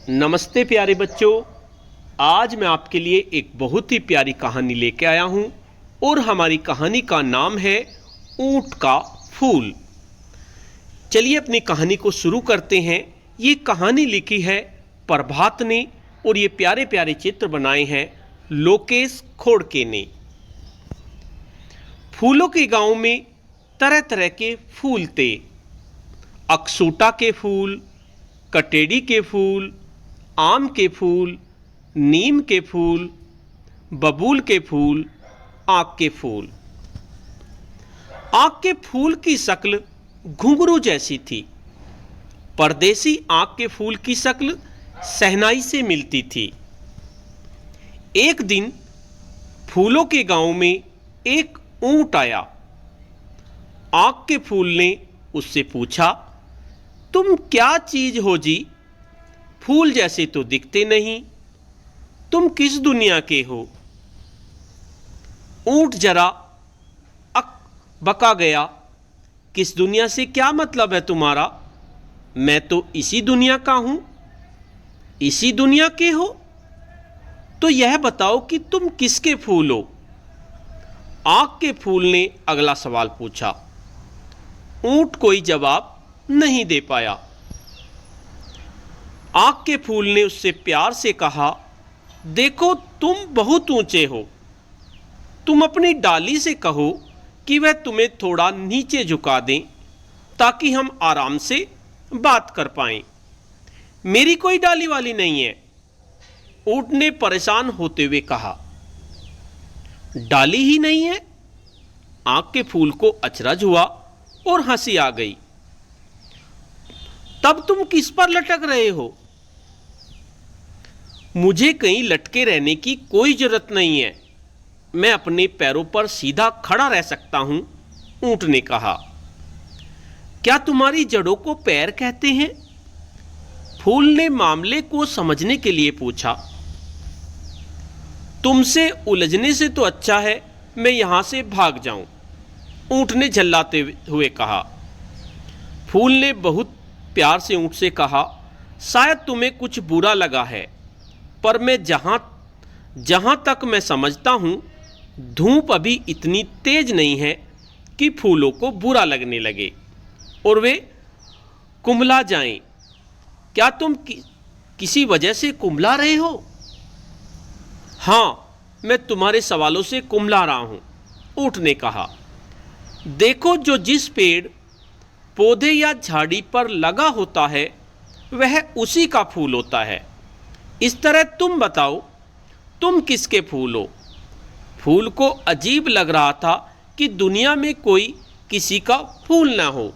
नमस्ते प्यारे बच्चों। आज मैं आपके लिए एक बहुत ही प्यारी कहानी लेके आया हूँ और हमारी कहानी का नाम है ऊंट का फूल। चलिए अपनी कहानी को शुरू करते हैं। ये कहानी लिखी है प्रभात ने और ये प्यारे प्यारे चित्र बनाए हैं लोकेश खोड़के ने। फूलों के गांव में तरह तरह के फूल थे। अकसूटा के फूल, कटेड़ी के फूल, आम के फूल, नीम के फूल, बबूल के फूल, आक के फूल। आक के फूल की शक्ल घुंघरू जैसी थी। परदेसी आक के फूल की शक्ल शहनाई से मिलती थी। एक दिन फूलों के गांव में एक ऊंट आया। आक के फूल ने उससे पूछा, तुम क्या चीज हो जी? फूल जैसे तो दिखते नहीं। तुम किस दुनिया के हो? ऊंट जरा बका गया। किस दुनिया से क्या मतलब है तुम्हारा? मैं तो इसी दुनिया का हूं। इसी दुनिया के हो? तो यह बताओ कि तुम किसके फूल हो? आक के फूल ने अगला सवाल पूछा। ऊंट कोई जवाब नहीं दे पाया। आक के फूल ने उससे प्यार से कहा, देखो तुम बहुत ऊंचे हो। तुम अपनी डाली से कहो कि वह तुम्हें थोड़ा नीचे झुका दें ताकि हम आराम से बात कर पाएं। मेरी कोई डाली वाली नहीं है। ऊंट ने परेशान होते हुए कहा। डाली ही नहीं है? आक के फूल को अचरज हुआ और हंसी आ गई। तब तुम किस पर लटक रहे हो? मुझे कहीं लटके रहने की कोई जरूरत नहीं है। मैं अपने पैरों पर सीधा खड़ा रह सकता हूं, ऊंट ने कहा। क्या तुम्हारी जड़ों को पैर कहते हैं? फूल ने मामले को समझने के लिए पूछा। तुमसे उलझने से तो अच्छा है मैं यहां से भाग जाऊं, ऊंट ने झल्लाते हुए कहा। फूल ने बहुत प्यार से ऊंट से कहा, शायद तुम्हें कुछ बुरा लगा है, पर मैं जहां तक मैं समझता हूं, धूप अभी इतनी तेज नहीं है कि फूलों को बुरा लगने लगे और वे कुंभला जाएं। क्या तुम किसी वजह से कुंभला रहे हो? हां, मैं तुम्हारे सवालों से कुंभला रहा हूं, ऊंट ने कहा। देखो, जो जिस पेड़ पौधे या झाड़ी पर लगा होता है वह उसी का फूल होता है। इस तरह तुम बताओ, तुम किसके फूल हो? फूल को अजीब लग रहा था कि दुनिया में कोई किसी का फूल ना हो।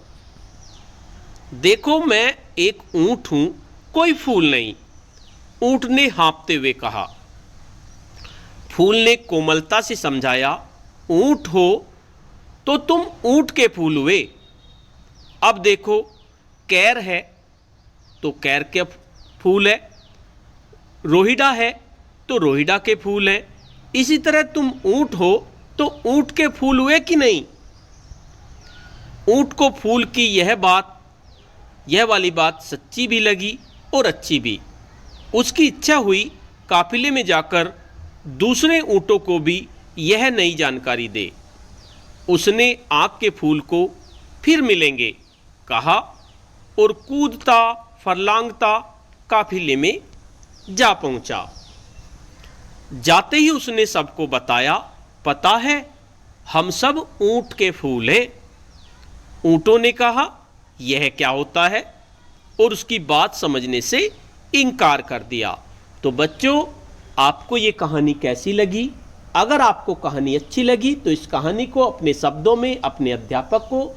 देखो, मैं एक ऊंट हूं, कोई फूल नहीं, ऊंट ने हाँफते हुए कहा। फूल ने कोमलता से समझाया, ऊंट हो तो तुम ऊंट के फूल हुए। अब देखो, कैर है तो कैर के फूल है, रोहिड़ा है तो रोहिड़ा के फूल हैं। इसी तरह तुम ऊंट हो तो ऊंट के फूल हुए कि नहीं? ऊंट को फूल की यह वाली बात सच्ची भी लगी और अच्छी भी। उसकी इच्छा हुई काफिले में जाकर दूसरे ऊंटों को भी यह नई जानकारी दे। उसने आक के फूल को फिर मिलेंगे कहा और कूदता फरलांगता काफिले में जा पहुंचा। जाते ही उसने सबको बताया, पता है, हम सब ऊंट के फूल हैं। ऊंटों ने कहा, यह क्या होता है, और उसकी बात समझने से इनकार कर दिया। तो बच्चों, आपको ये कहानी कैसी लगी? अगर आपको कहानी अच्छी लगी तो इस कहानी को अपने शब्दों में अपने अध्यापक को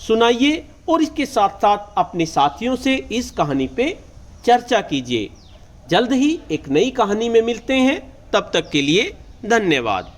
सुनाइए और इसके साथ साथ अपने साथियों से इस कहानी पे चर्चा कीजिए। जल्द ही एक नई कहानी में मिलते हैं, तब तक के लिए धन्यवाद।